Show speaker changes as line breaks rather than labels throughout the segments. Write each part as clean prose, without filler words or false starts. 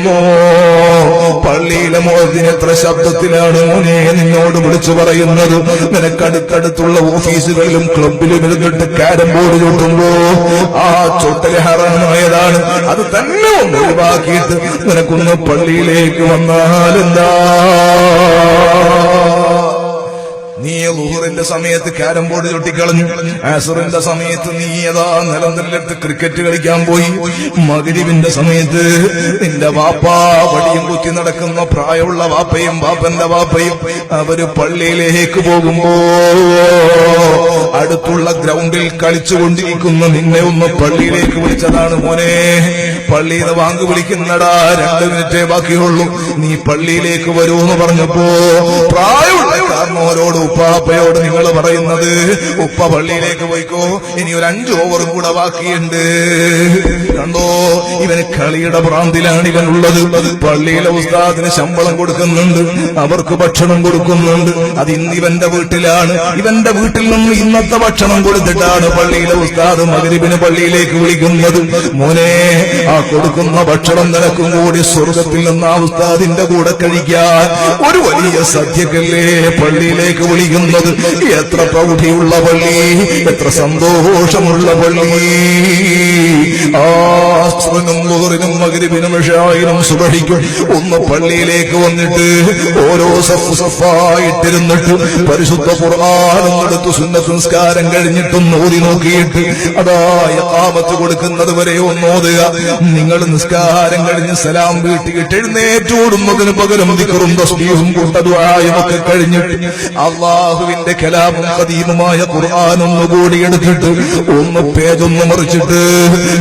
വന്നോ? പള്ളിയിലെ മുഅദ്ദിൻ എത്ര ശബ്ദത്തിലാണ് മോനെ നിന്നോട് വിളിച്ചു പറയുന്നത്? നിനക്കടുത്തടുത്തുള്ള ഓഫീസുകളിലും ക്ലബിലും ഇരുന്നിട്ട് കാരം ബോർഡ് ചൂട്ടുമ്പോ ആ ചൊട്ടല് ഹറാമായതാണ്. അത് തന്നെ ഒന്ന് ഒഴിവാക്കിയിട്ട് നിനക്കൊന്ന് പള്ളിയിലേക്ക് വന്നാലെന്താ? നീ ളുഹറിന്റെ സമയത്ത് കാരം ബോർഡ് ചൊട്ടിക്കളഞ്ഞു, അസറിന്റെ സമയത്ത് നീ ഏതാ നിലനിന്നിട്ട് ക്രിക്കറ്റ് കളിക്കാൻ പോയി, മഗ്രിബിന്റെ സമയത്ത് നിന്റെ വാപ്പാ വടിയും കുത്തി നടക്കുന്ന പ്രായമുള്ള വാപ്പയും വാപ്പന്റെ വാപ്പയും അവര് പള്ളിയിലേക്ക് പോകുമ്പോ അടുത്തുള്ള ഗ്രൗണ്ടിൽ കളിച്ചുകൊണ്ടിരിക്കുന്ന നിന്നെ ഒന്ന് പള്ളിയിലേക്ക് വിളിച്ചതാണ്. മോനെ പള്ളിയിൽ വാങ്ങി വിളിക്കുന്നടാ, 2 മിനിറ്റേ ബാക്കിയുള്ളൂ, നീ പള്ളിയിലേക്ക് വരൂന്ന് പറഞ്ഞപ്പോ പ്രായമുള്ള കാരണവരോട് ഉപ്പാപ്പയോട് നിങ്ങൾ പറയുന്നത് ഉപ്പ പള്ളിയിലേക്ക് പോയിക്കോ, ഇനി ഒരു 5 ഓവറും കൂടെ ബാക്കിയുണ്ട്. കണ്ടോ, ഇവന് കളിയുടെ ഭ്രാന്തിലാണ് ഇവനുള്ളത്. പള്ളിയിലെ ഉസ്താദിന് ശമ്പളം കൊടുക്കുന്നുണ്ട്, അവർക്ക് ഭക്ഷണം കൊടുക്കുന്നുണ്ട്. അത് ഇന്ന് ഇവന്റെ വീട്ടിലാണ്. ഇവന്റെ വീട്ടിൽ നിന്ന് ഇന്നത്തെ ഭക്ഷണം കൊടുത്തിട്ടാണ് പള്ളിയിലെ ഉസ്താദ് മഗ്രിബിന് പള്ളിയിലേക്ക് വിളിക്കുന്നത്. മോനെ, ആ കൊടുക്കുന്ന ഭക്ഷണം നിനക്കും കൂടി സ്വർഗത്തിൽ നിന്ന് ആ ഉസ്താദിന്റെ കൂടെ കഴിക്കാൻ ഒരു വലിയ സദ്യക്കല്ലേ പള്ളിയിലേക്ക് വിളിക്കുന്നത്. എത്ര പ്രൗഢിയുള്ള പള്ളി, എത്ര സന്തോഷമുള്ള പള്ളി. ആസ്റിനും ളുഹറിനും മഗ്രിബിനും ഇശാഇനും സുബഹിക്കും ഒന്ന് പള്ളിയിലേക്ക് വന്നിട്ട് ഓരോ സഫ് സഫായിട്ടിരുന്നിട്ട് പരിശുദ്ധ ഖുർആനും എടുത്ത് സുന്നത്ത് നിസ്കാരം കഴിഞ്ഞിട്ടൊന്ന് ഓതി നോക്കിയിട്ട് അതാ ഇഖാമത്ത് കൊടുക്കുന്നത് വരെ ഒന്ന് ഓതുക. നിങ്ങൾ നിസ്കാരം കഴിഞ്ഞ് സലാം വീട്ടിയിട്ട് എഴുന്നേറ്റോടുന്നതിന് പകരം ദിക്റും തസ്ബീഹും ദുആയും ഒക്കെ കഴിഞ്ഞിട്ട് അല്ലാഹുവിന്റെ കലാമും ഖദീമുമായ ഖുർആൻ ഒന്നുകൂടി എടുത്തിട്ട് ഒന്ന് പേജൊന്ന് മറിച്ചിട്ട്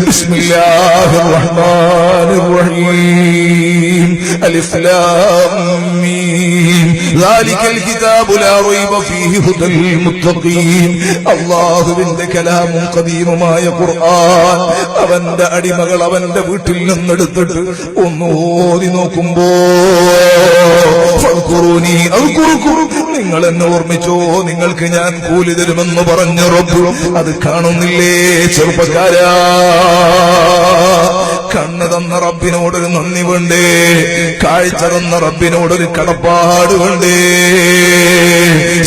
ബിസ്മില്ലാഹിർ റഹ്മാനിർ റഹീം അലിഫ് ലാം മീം ദാലികൽ കിതാബു ലാ റൈബ ഫീഹി ഹുദൽ മുത്തഖീൻ. അല്ലാഹുവിന്റെ കലാമും ഖദീമുമായ ഖുർആൻ അവന്റെ അടിമകൾ അവന്റെ വീട്ടിൽ നിന്നെടുത്തിട്ട് ഒന്ന് ഓതി നോക്കുമ്പോ ഫദ്കുറൂനി അദ്കുറുക്കും, നിങ്ങൾ എന്നെ ഓർമ്മിച്ചോ, നിങ്ങൾക്ക് ഞാൻ കൂലി തരുമെന്ന് പറഞ്ഞ റബ്ബ് അത് കാണുന്നില്ലേ ചെറുപ്പക്കാരാ? കണ്ണ് തന്ന റബ്ബിനോടൊരു നന്ദി വേണ്ടേ? കാഴ്ച തന്ന റബ്ബിനോടൊരു കടപ്പാട് വേണ്ടേ?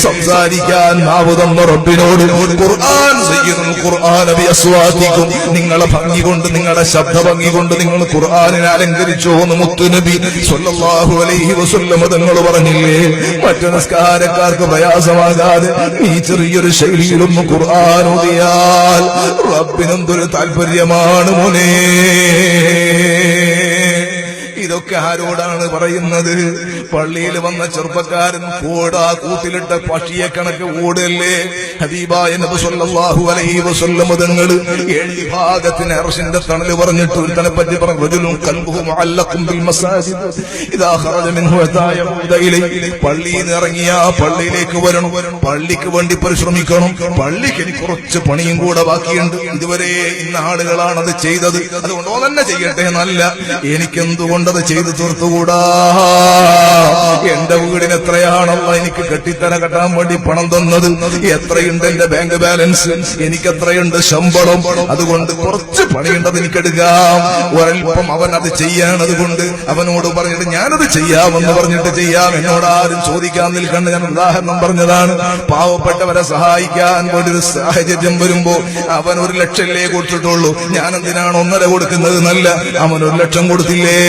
സംസാരിക്കാൻ നാവ് തന്ന റബ്ബിനോട് ഖുർആൻ സയ്യിദുൽ ഖുർആന ബിഅസ്വാതികും, നിങ്ങളെ ഭംഗി കൊണ്ട്, നിങ്ങളുടെ ശബ്ദ ഭംഗി കൊണ്ട് നിങ്ങൾ ഖുർആനിനെ അലങ്കരിച്ചോ എന്ന് മുത്തുനബി സ്വല്ലല്ലാഹു അലൈഹി വസല്ലം തങ്ങൾ പറഞ്ഞില്ലേ? മറ്റു നിസ്കാരക്കാർക്ക് പ്രയാസമാകാതെ ഈ ചെറിയൊരു ശൈലിയിലൊന്ന് ഖുർആൻ ഓതിയാൽ റബ്ബിനെന്തൊരു താല്പര്യമാണ് മോനെ. ഇതൊക്കെ ആരോടാണ് പറയുന്നത്? പള്ളിയിൽ വന്ന ചെറുപ്പക്കാരൻ കൂട്ടിലിട്ട പക്ഷിയെ കണക്ക് ഓടല്ലേ? ഹബീബായ നബി സല്ലല്ലാഹു അലൈഹി വസല്ലം തങ്ങൾ 7 വിഭാഗത്തിന് അർശിന്റെ തണൽ പറഞ്ഞിട്ട് ഒരുത്തനെ പറ്റി പറഞ്ഞു, റജുലുൻ ഖൽബുഹു മുഅല്ലഖുൻ ബിൽ മസാജിദ് ഇദാ ഖറജ മിൻഹു യതയഉദ ഇലൈഹി. പള്ളിയിൽ നിന്ന് ഇറങ്ങിയ പള്ളിയിലേക്ക് വരണം, പള്ളിക്ക് വേണ്ടി പരിശ്രമിക്കണം. പള്ളിക്ക് എനിക്ക് കുറച്ച് പണിയും കൂടെ ബാക്കിയുണ്ട്, ഇതുവരെ ഇന്ന ആളുകളാണ് അത് ചെയ്തത്, അതുകൊണ്ട് തന്നെ ചെയ്യട്ടെ എന്നല്ല, എനിക്കെന്തുകൊണ്ടത് ചെയ്തു തീർത്തുകൂടാ? എന്റെ വീടിന് എത്രയാണല്ലോ എനിക്ക് കെട്ടാൻ വേണ്ടി പണം തന്നത്, എത്രയുണ്ട് എന്റെ ബാങ്ക് ബാലൻസ്, എനിക്ക് എത്രയുണ്ട് ശമ്പളം, അതുകൊണ്ട് കുറച്ച് പണിയുണ്ടത് എനിക്കെടുക്കാം. ഒരൽപ്പം അവൻ അത് ചെയ്യാൻ, അതുകൊണ്ട് അവനോട് പറഞ്ഞിട്ട് ഞാനത് ചെയ്യാമെന്ന് പറഞ്ഞിട്ട് ചെയ്യാം. എന്നോട് ആരും ചോദിക്കാൻ നിൽക്കണ്ട, ഞാൻ ഉദാഹരണം പറഞ്ഞതാണ്. പാവപ്പെട്ടവരെ സഹായിക്കാൻ വേണ്ടി ഒരു സാഹചര്യം വരുമ്പോ അവൻ 1 ലക്ഷമല്ലേ കൊടുത്തിട്ടുള്ളൂ, ഞാൻ എന്തിനാണ് 1.5 കൊടുക്കുന്നത്? നല്ല അവൻ 1 ലക്ഷം കൊടുത്തില്ലേ,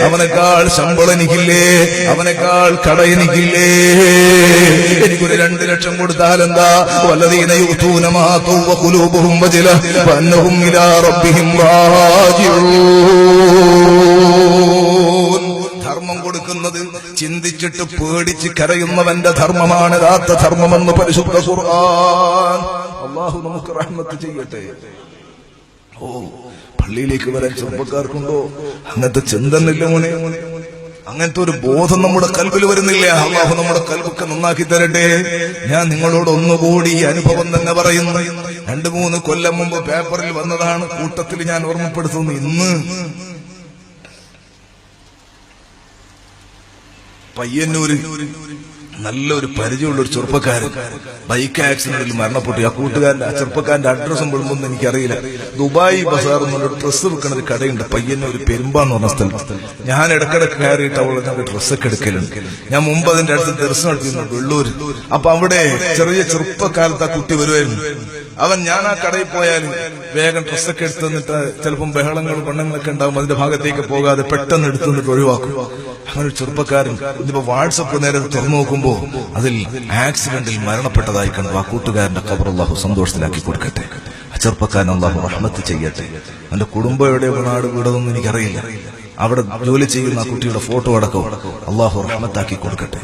അവനേക്കാൾ ശമ്പളം എനിക്കില്ലേ, അവനേക്കാൾ കട എനിക്കില്ലേ? എനിക്കൊരു 2 ലക്ഷം കൊടുത്താൽ എന്താ? വല്ലദീന യുതൂന മാ തൗ ഖുലൂബുഹും വജില വഅന്നഹും ഇലാ റബ്ബിഹിം റാജിഊൻ. ധർമ്മം കൊടുക്കുന്നത് ചിന്തിച്ചിട്ട് പേടിച്ച് കരയുന്നവന്റെ ധർമ്മമാണ് യഥാർത്ഥ ധർമ്മമെന്ന് പരിശുദ്ധ ഖുർആൻ. അല്ലാഹു നമുക്ക് റഹ്മത്ത് ചെയ്യട്ടെ. പള്ളിയിലേക്ക് വരാൻ ചെറുപ്പക്കാർക്കുണ്ടോ അങ്ങനത്തെ ചിന്തന്നില്ല മോനെ? അങ്ങനത്തെ ഒരു ബോധം നമ്മുടെ കൽബിൽ വരുന്നില്ല. അല്ലാഹു നമ്മുടെ കൽബൊക്കെ നന്നാക്കി തരട്ടെ. ഞാൻ നിങ്ങളോട് ഒന്നുകൂടി ഈ അനുഭവം തന്നെ പറയുന്നു. 2-3 കൊല്ലം മുമ്പ് പേപ്പറിൽ വന്നതാണ്, കൂട്ടത്തിൽ ഞാൻ ഓർമ്മപ്പെടുത്തുന്നു. ഇന്ന് പയ്യന്നൂര് നല്ലൊരു പരിചയമുള്ള ഒരു ചെറുപ്പക്കാരൻ ബൈക്ക് ആക്സിഡന്റിൽ മരണപ്പെട്ടു. ആ കൂട്ടുകാരന്റെ ആ ചെറുപ്പക്കാരന്റെ അഡ്രസ്സും വിടുമ്പൊന്നും എനിക്കറിയില്ല. ദുബായ് ബസാർ എന്നുള്ള ഡ്രസ്സ് വിൽക്കുന്ന ഒരു കടയുണ്ട് പയ്യന്നൂർ പെരുമ്പാന്ന് പറഞ്ഞ സ്ഥലത്ത്. ഞാൻ ഇടക്കിടക്ക് കയറിയിട്ട് അവളെ ഡ്രസ്സൊക്കെ എടുക്കലുണ്ട്. ഞാൻ മുമ്പ് അതിന്റെ അടുത്ത് ദർശനം നടത്തിയിരുന്നു വെള്ളൂര്. അപ്പൊ അവിടെ ചെറിയ ചെറുപ്പക്കാലത്ത് ആ കുട്ടി വരുമായിരുന്നു. ഞാൻ ആ കടയിൽ പോയാൽ വേഗം ഡ്രസ്സൊക്കെ എടുത്തു തന്നിട്ട് ചിലപ്പം ബഹളങ്ങളും പെണ്ണുങ്ങളൊക്കെ ഉണ്ടാവും, അതിന്റെ ഭാഗത്തേക്ക് പോകാതെ പെട്ടെന്ന് എടുത്തു തന്നിട്ട് ഒഴിവാക്കും. അങ്ങനെ ഒരു ചെറുപ്പക്കാരൻ ഇന്നിപ്പോ വാട്സപ്പ് നേരെ തുറന്നു നോക്കുമ്പോ അതിൽ ആക്സിഡന്റിൽ മരണപ്പെട്ടതായി കണ്ടു. ആ കൂട്ടുകാരന്റെ ഖബർ അല്ലാഹു സന്തോഷത്തിലാക്കി കൊടുക്കട്ടെ. ആ ചെറുപ്പക്കാരൻ അല്ലാഹു റഹ്മത്ത് ചെയ്യട്ടെ. അവന്റെ കുടുംബം എവിടെ നാട് വീടതൊന്നും എനിക്കറിയില്ല. അവിടെ ജോലി ചെയ്യുന്ന ആ കുട്ടിയുടെ ഫോട്ടോ അടക്കം അല്ലാഹു റഹ്മത്താക്കി കൊടുക്കട്ടെ.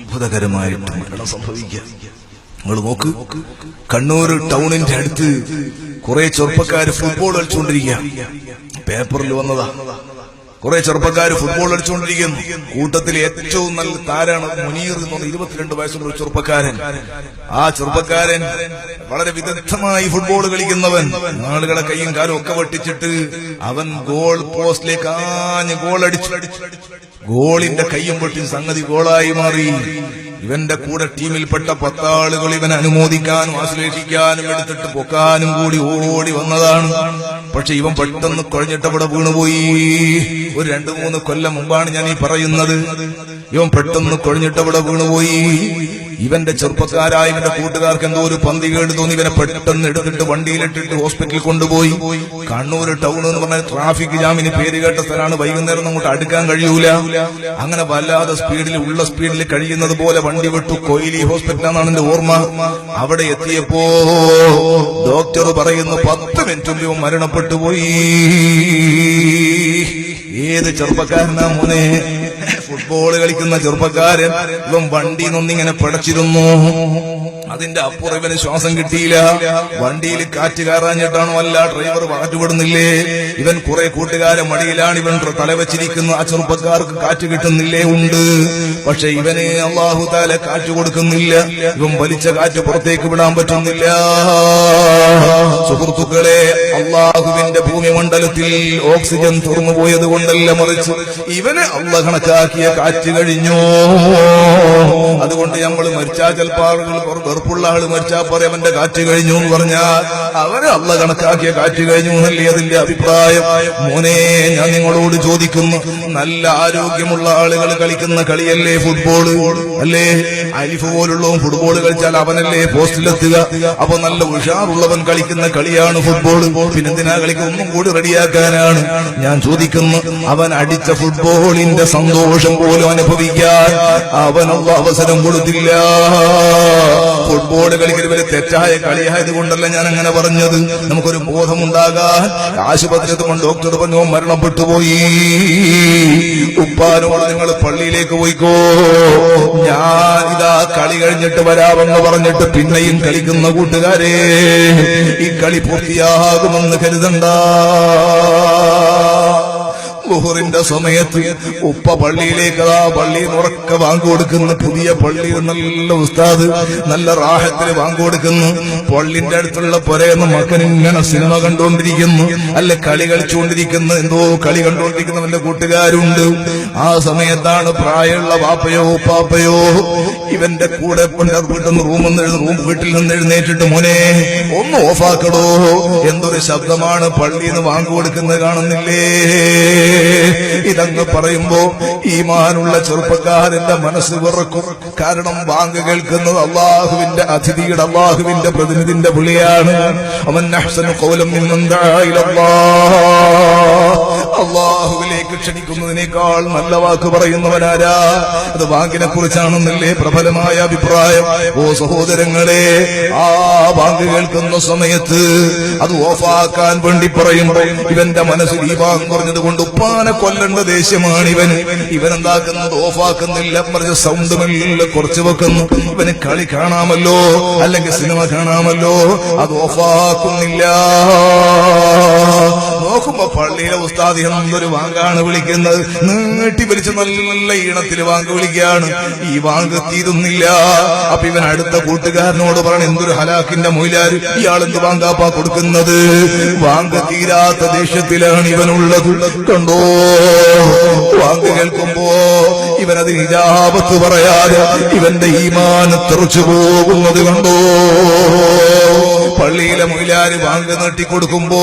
അത്ഭുതകരമായിട്ട് മരണം സംഭവിക്കുക. നിങ്ങൾ നോക്ക്, കണ്ണൂർ ടൗണിന്റെ അടുത്ത് കുറെ ചെറുപ്പക്കാര് ഫുട്ബോൾ കളിച്ചുകൊണ്ടിരിക്കുക. പേപ്പറിൽ വന്നതാ. കുറെ ചെറുപ്പക്കാര് ഫുട്ബോൾ കളിച്ചുകൊണ്ടിരിക്കുന്നു. കൂട്ടത്തിൽ ഏറ്റവും നല്ല താരാണ് മുനീർ എന്ന് പറഞ്ഞ 22 വയസ്സുള്ള ഒരു ചെറുപ്പക്കാരൻ. ആ ചെറുപ്പക്കാരൻ വളരെ വിദഗ്ധമായി ഫുട്ബോൾ കളിക്കുന്നവൻ. ആളുകളെ കൈയും കാലും ഒക്കെ വെട്ടിച്ചിട്ട് അവൻ ഗോൾ പോസ്റ്റിലേക്ക് ആഞ്ഞ് ഗോൾ അടിച്ചു. ഗോളിന്റെ കയ്യും പൊട്ടി സംഗതി ഗോളായി മാറി. ഇവന്റെ കൂടെ ടീമിൽപ്പെട്ട 10 ആളുകൾ ഇവനെ അനുമോദിക്കാനും ആശ്ലേഷിക്കാനും എടുത്തിട്ട് പൊക്കാനും കൂടി ഓടി വന്നതാണ്. പക്ഷെ ഇവൻ പെട്ടെന്ന് കുഴഞ്ഞിട്ട് അവിടെ വീണുപോയി. ഒരു 2-3 കൊല്ലം മുമ്പാണ് ഞാൻ ഈ പറയുന്നത്. ഇവൻ പെട്ടെന്ന് കുഴഞ്ഞിട്ട് അവിടെ വീണുപോയി. ഇവന്റെ ചെറുപ്പക്കാരായ ഇവന്റെ കൂട്ടുകാർക്ക് എന്തോ ഒരു പന്തികേട് തോന്നി. ഇവനെ പെട്ടെന്ന് എടുത്തിട്ട് വണ്ടിയിലിട്ടിട്ട് ഹോസ്പിറ്റലിൽ കൊണ്ടുപോയി. കണ്ണൂർ ടൗൺ എന്ന് പറഞ്ഞാൽ ട്രാഫിക് ജാമിന് പേര് കേട്ട സ്ഥലമാണ്. വൈകുന്നേരം അങ്ങോട്ട് അടുക്കാൻ കഴിയൂല. അങ്ങനെ വല്ലാതെ ഉള്ള സ്പീഡിൽ കഴിയുന്നത് പോലെ വണ്ടി വിട്ടു. കൊയിലി ഹോസ്പിറ്റലാണെന്നാണ് എന്റെ ഓർമ്മ. അവിടെ എത്തിയപ്പോ ഡോക്ടർ പറയുന്നു 10 മിനിറ്റ് മുമ്പ് ഇവൻ മരണപ്പെട്ടു പോയി. ഏത് ചെറുപ്പക്കാരനാ മോനെ? ഫുട്ബോൾ കളിക്കുന്ന ചെറുപ്പക്കാരൻ. ഇവൻ വണ്ടിയിൽ നിന്നിങ്ങനെ പടച്ചിരുന്നു. അതിന്റെ അപ്പുറം ഇവന് ശ്വാസം കിട്ടിയില്ല. വണ്ടിയിൽ കാറ്റ് കയറാഞ്ഞിട്ടാണോ അല്ല ഡ്രൈവർ മാറ്റുപെടുന്നില്ലേ? ഇവൻ കുറെ കൂട്ടുകാരെ മടിയിലാണ് ഇവൻ തലവെച്ചിരിക്കുന്നു. ആ ചെറുപ്പക്കാർക്ക് കാറ്റ് കിട്ടുന്നില്ലേ? ഉണ്ട്. പക്ഷെ ഇവന് അല്ലാഹു തആല കാറ്റ് കൊടുക്കുന്നില്ല. ഇവൻ വലിച്ച കാറ്റ് പുറത്തേക്ക് വിടാൻ പറ്റുന്നില്ല. സുഹൃത്തുക്കളെ, അല്ലാഹുവിന്റെ ഭൂമിമണ്ഡലത്തിൽ ഓക്സിജൻ തുറന്നു പോയത് കൊണ്ടല്ല, മറിച്ച് ഇവന് അല്ലാഹു കണക്കാക്കിയ കാറ്റ് കഴിഞ്ഞു. അതുകൊണ്ട് നമ്മൾ മരിച്ചാൽ ചിലപ്പോൾ ആളുകൾ വെറുപ്പുള്ള ആള് മരിച്ചാൽ പറയാം അവന്റെ കാറ്റ് കഴിഞ്ഞു എന്ന് പറഞ്ഞാൽ അവന് അല്ലാഹു കണക്കാക്കിയ കാറ്റ് കഴിഞ്ഞു എന്നല്ലേ അതിന്റെ അഭിപ്രായം. മോനെ, ഞാൻ നിങ്ങളോട് ചോദിക്കുന്നു, നല്ല ആരോഗ്യമുള്ള ആളുകൾ കളിക്കുന്ന കളിയല്ലേ ഫുട്ബോൾ? അല്ലേ? അലിഫ് പോലുള്ളവൻ ഫുട്ബോൾ കളിച്ചാൽ അവനല്ലേ പോസ്റ്റിലെത്തുക? അപ്പൊ നല്ല ഉഷാറുള്ളവൻ കളിക്കുന്ന കളിയാണ് ഫുട്ബോൾ. പിന്നെന്തിനാ കളിക്കുക? ഒന്നും കൂടി റെഡിയാക്കാനാണ്. ഞാൻ ചോദിക്കുന്നു, അവൻ അടിച്ച ഫുട്ബോളിന്റെ സന്തോഷം പോലും അനുഭവിക്കാൻ അവനുള്ള അവസരം കൊടുത്തില്ല. ഫുട്ബോൾ കളിക്കൽ തെറ്റായ കളിയായത് കൊണ്ടല്ല ഞാൻ അങ്ങനെ പറഞ്ഞത്. നമുക്കൊരു ബോധമുണ്ടാകാൻ. ആശുപത്രിയിൽ ഡോക്ടർ പറഞ്ഞു മരണപ്പെട്ടു പോയി. ഉപ്പാനോട് നിങ്ങൾ പള്ളിയിലേക്ക് പോയിക്കോ, ഞാൻ ഇതാ കളി കഴിഞ്ഞിട്ട് വരാമെന്ന് പറഞ്ഞിട്ട് പിന്നെയും കളിക്കുന്ന കൂട്ടുകാരെ, ഈ കളി പൂർത്തിയാകുമെന്ന് കരുതണ്ട. ളുഹറിന്റെ സമയത്ത് ഉപ്പ പള്ളിയിലേക്ക് പള്ളിയിൽ ഉറക്കെ വാങ്ങി കൊടുക്കുന്നു. പുതിയ പള്ളിയിൽ നല്ല ഉസ്താദ് നല്ല റാഹത്തിന് വാങ്ങി കൊടുക്കുന്നു. പള്ളിന്റെ അടുത്തുള്ള പുരയെന്ന് മകനിങ്ങനെ സിനിമ കണ്ടുകൊണ്ടിരിക്കുന്നു, അല്ല കളി കളിച്ചുകൊണ്ടിരിക്കുന്നു. എന്തോ കളി കണ്ടുകൊണ്ടിരിക്കുന്നവന്റെ കൂട്ടുകാരുണ്ട്. ആ സമയത്താണ് പ്രായമുള്ള വാപ്പയോ ഉപ്പാപ്പയോ ഇവന്റെ കൂടെ വീട്ടിൽ നിന്ന് എഴുന്നേറ്റിട്ട് മോനെ ഒന്ന് ഓഫാക്കടോ, എന്തൊരു ശബ്ദമാണ് പള്ളിയിൽ നിന്ന് വാങ്ങി കൊടുക്കുന്നത് കാണുന്നില്ലേ? ഇതങ്ങ് പറയുമ്പോ ഈമാനുള്ള ചെറുപ്പക്കാരന്റെ മനസ്സ് വിറക്കും. കാരണം ബാങ്ക് കേൾക്കുന്നത് അള്ളാഹുവിന്റെ അതിഥിയുടെ അള്ളാഹുവിന്റെ പ്രതിനിധിന്റെ വിളിയാണ്. അവൻ അഹ്സനു ഖൗലൻ മിമ്മൻ ദഅ ഇലല്ലാഹ്, അള്ളാഹുവിലേക്ക് ക്ഷണിക്കുന്നതിനേക്കാൾ നല്ല വാക്ക് പറയുന്നവനാരാ? അത് ബാങ്കിനെ കുറിച്ചാണെന്നല്ലേ പ്രബലമായ അഭിപ്രായം. ഓ സഹോദരങ്ങളെ, ആ ബാങ്ക് കേൾക്കുന്ന സമയത്ത് അത് ഓഫാക്കാൻ വേണ്ടി പറയുമ്പോൾ ഇവന്റെ മനസ്സിൽ ഈ ബാങ്ക് പറഞ്ഞത് കൊണ്ട് ഉപ്പാനെ കൊല്ലേണ്ട ദേഷ്യമാണ് ഇവന്. ഇവനെന്താക്കുന്നത്? ഓഫാക്കുന്നില്ല, പറഞ്ഞ സൗണ്ട് മെല്ലെ കുറച്ച് വെക്കുന്നു. ഇവന് കളി കാണാമല്ലോ, അല്ലെങ്കിൽ സിനിമ കാണാമല്ലോ, അത് ഓഫാക്കുന്നില്ല. നോക്കുമ്പോ പള്ളിയിലെ ഉസ്താദ് എന്നൊരു വാങ്കാണ് വിളിക്കുന്നത്. നീട്ടി വലിച്ച് നല്ല ഈണത്തിൽ വാങ്ക് വിളിക്കുകയാണ്. ഈ വാങ്ക് തീരുന്നില്ല. അപ്പൊ ഇവൻ അടുത്ത കൂട്ടുകാരനോട് പറഞ്ഞു, എന്തൊരു ഹലാക്കിന്റെ മൊയിലാര്, ഇയാൾ എന്ത് വാങ്കാപ്പാ കൊടുക്കുന്നത്? വാങ്ക് തീരാത്ത ദേഷ്യത്തിലാണ് ഇവനുള്ളത്. കണ്ടോ, വാങ്ക് കേൾക്കുമ്പോ ഇവനത് ഹിജാബത്ത് പറയാതെ ഇവന്റെ ഈമാൻ തെറിച്ചു പോകുന്നത് കണ്ടോ. പള്ളിയിലെ മൊയിലാര് വാങ്ക് നീട്ടിക്കൊടുക്കുമ്പോ